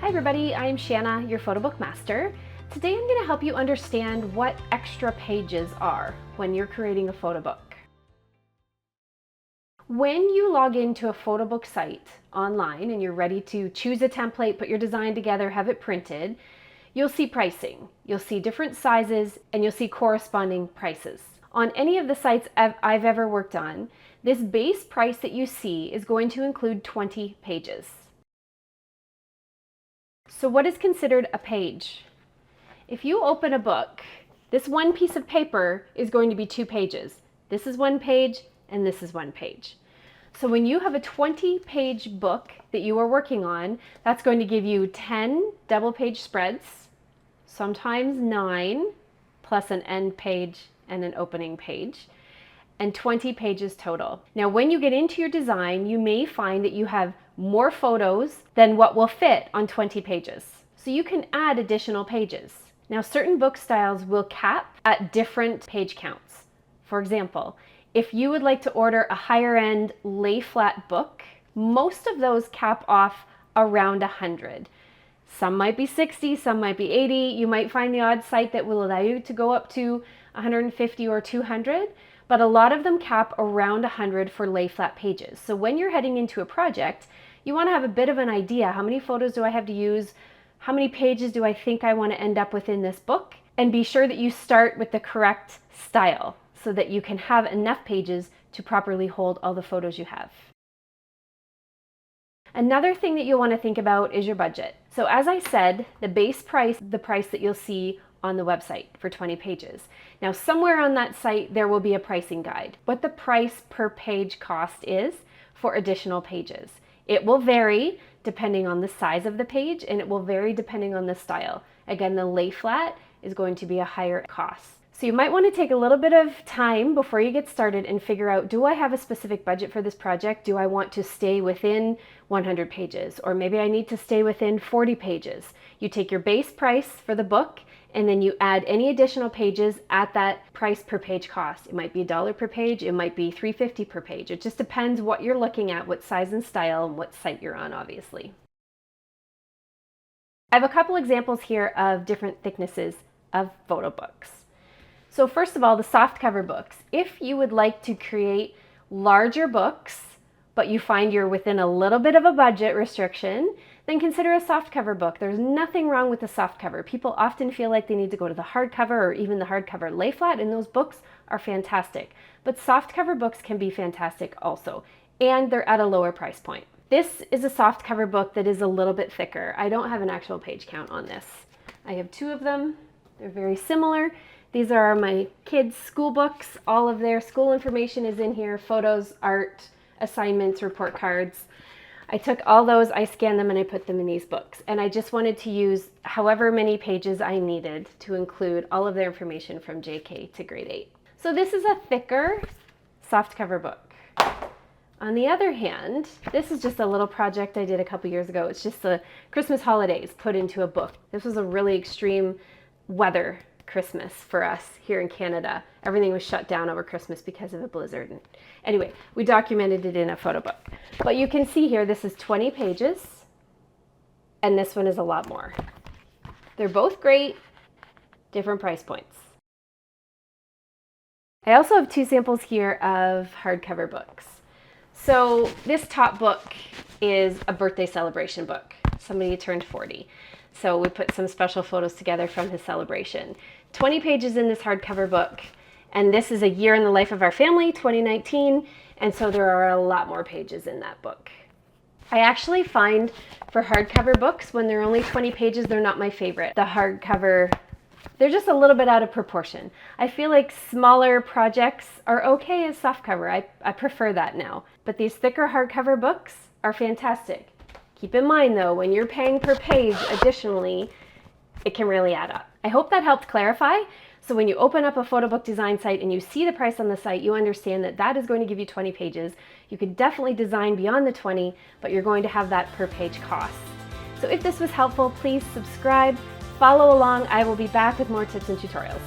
Hi everybody, I'm Shanna, your Photobook master. Today I'm going to help you understand what extra pages are when you're creating a photo book. When you log into a Photobook site online and you're ready to choose a template, put your design together, have it printed, you'll see pricing. You'll see different sizes and you'll see corresponding prices. On any of the sites I've ever worked on, this base price that you see is going to include 20 pages. So what is considered a page? If you open a book, this one piece of paper is going to be 2 pages. This is 1 page and this is 1 page. So when you have a 20-page book that you are working on, that's going to give you 10 double-page spreads, sometimes 9, plus an end page and an opening page, and 20 pages total. Now, when you get into your design, you may find that you have more photos than what will fit on 20 pages. So you can add additional pages. Now, certain book styles will cap at different page counts. For example, if you would like to order a higher end lay flat book, most of those cap off around 100. Some might be 60, some might be 80. You might find the odd site that will allow you to go up to 150 or 200, but a lot of them cap around 100 for lay flat pages. So when you're heading into a project, you want to have a bit of an idea. How many photos do I have to use? How many pages do I think I want to end up with in this book? And be sure that you start with the correct style so that you can have enough pages to properly hold all the photos you have. Another thing that you'll want to think about is your budget. So as I said, the base price, the price that you'll see on the website for 20 pages. Now, somewhere on that site, there will be a pricing guide, what the price per page cost is for additional pages. It will vary depending on the size of the page, and it will vary depending on the style. Again, the lay flat is going to be a higher cost. So you might want to take a little bit of time before you get started and figure out, do I have a specific budget for this project? Do I want to stay within 100 pages? Or maybe I need to stay within 40 pages. You take your base price for the book and then you add any additional pages at that price per page cost. It might be $1 per page, it might be $3.50 per page. It just depends what you're looking at, what size and style, and what site you're on, obviously. I have a couple examples here of different thicknesses of photo books. So first of all, the softcover books. If you would like to create larger books, but you find you're within a little bit of a budget restriction, then consider a softcover book. There's nothing wrong with the softcover. People often feel like they need to go to the hardcover or even the hardcover lay flat, and those books are fantastic. But softcover books can be fantastic also, and they're at a lower price point. This is a softcover book that is a little bit thicker. I don't have an actual page count on this. I have 2 of them. They're very similar. These are my kids' school books. All of their school information is in here, photos, art, assignments, report cards. I took all those, I scanned them, and I put them in these books. And I just wanted to use however many pages I needed to include all of their information from JK to grade 8. So this is a thicker softcover book. On the other hand, this is just a little project I did a couple years ago. It's just the Christmas holidays put into a book. This was a really extreme weather Christmas for us here in Canada. Everything was shut down over Christmas because of a blizzard. And anyway, we documented it in a photo book. But you can see here, this is 20 pages, and this one is a lot more. They're both great, different price points. I also have 2 samples here of hardcover books. So this top book is a birthday celebration book. Somebody turned 40. So we put some special photos together from his celebration. 20 pages in this hardcover book, and this is a year in the life of our family, 2019, and so there are a lot more pages in that book. I actually find for hardcover books, when they're only 20 pages, they're not my favorite. The hardcover, they're just a little bit out of proportion. I feel like smaller projects are okay as softcover. I prefer that now. But these thicker hardcover books are fantastic. Keep in mind though, when you're paying per page additionally, it can really add up. I hope that helped clarify. So when you open up a photo book design site and you see the price on the site, you understand that that is going to give you 20 pages. You could definitely design beyond the 20, but you're going to have that per page cost. So if this was helpful, please subscribe, follow along. I will be back with more tips and tutorials.